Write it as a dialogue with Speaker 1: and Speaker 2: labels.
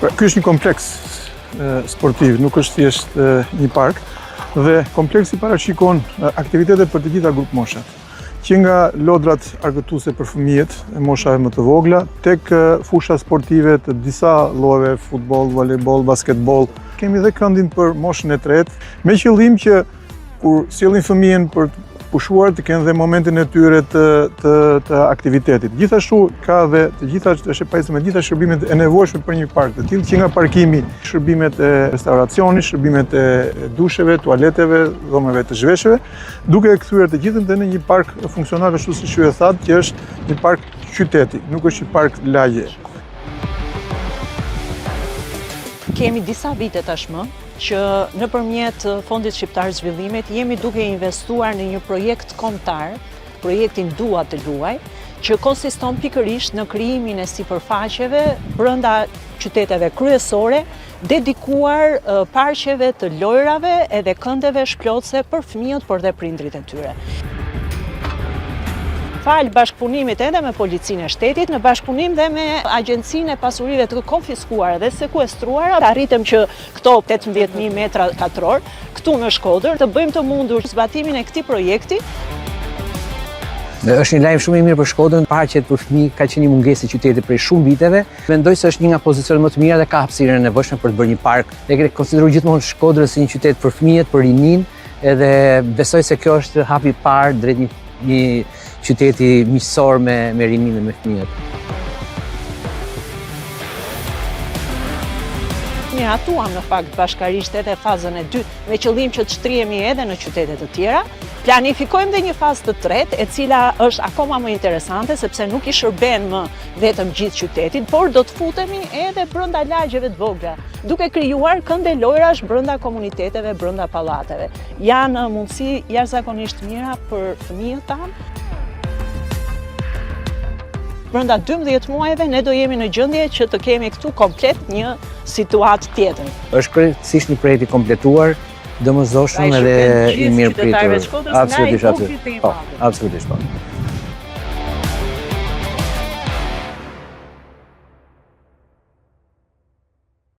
Speaker 1: Ky është një kompleks sportiv, nuk është thjesht një park, dhe kompleksi parashikon aktivitete për të gjitha grup moshat, që nga lodrat argëtuese për fëmijët e moshave më të vogla, tek fusha sportive të disa llojeve, futboll, volejboll, basketboll. Kemi edhe këndin për moshën e tretë, me qëllim që kur sjellim fëmijën për të pushuar të kenë dhe momentin e tyre të aktivitetit. Gjithashtu ka dhe të gjitha me gjitha shërbimet e nevojshme për një park të tillë, që nga parkimi, shërbimet e restauracionit, shërbimet e dusheve, tualeteve, dhomeve të zhveshjeve, duke e kthyer të gjithën në një park funksional ashtu siç ju e thatë, që është një park qyteti, nuk është një park lagje.
Speaker 2: Kemi disa vite tashmë që nëpërmjet Fondit Shqiptar Zhvillimit jemi duke investuar në një projekt kombëtar, projektin Dua të luaj, që konsiston pikërisht në krijimin e sipërfaqeve brenda qyteteve kryesore, dedikuar parqeve të lojrave edhe këndeve shklotëse për fëmijët, por dhe prindrit e tyre. Falë bashkëpunimit edhe me policinë e shtetit, në bashkëpunim dhe me Agjencinë e Pasurive të konfiskuara dhe sekuestruara, arritëm që këto 18.000 metra katror, këtu në Shkodër, të bëjmë të mundur zbatimin e këtij projekti.
Speaker 3: Është një lajm shumë i mirë për Shkodrën, parqet për fëmijë ka qenë një mungesë e qytetit prej shumë viteve. Mendoj se është një nga pozicionet më të mira dhe ka hapësirën e nevojshme për të bërë një park. Ne konsideroj gjithmonë Shkodrën si një qytet për fëmijët, për rinin, edhe besoj se kjo është hapi i parë drejt një qyteti miqësor me rinin dhe me fëmijët.
Speaker 2: Miratuam në fakt bashkarisht edhe fazën e dytë me qëllim që të shtrihemi edhe në qytete të tjera. Planifikojmë dhe një fazë të tretë, e cila është akoma më interesante sepse nuk i shërben më vetëm gjithë qytetit, por do të futemi edhe brenda lagjeve të vogla, duke krijuar kënde lojrash brenda komuniteteve, brenda pallateve. Janë mundësi jashtëzakonisht mira për fëmijët tanë. Brenda 12 muajve ne do jemi në gjendje që të kemi këtu komplet një situatë tjetër.
Speaker 3: Është krejtësisht një projekt i kompletuar, domosdoshëm edhe i mirëpritur. Absolutisht. Po, absolutisht po.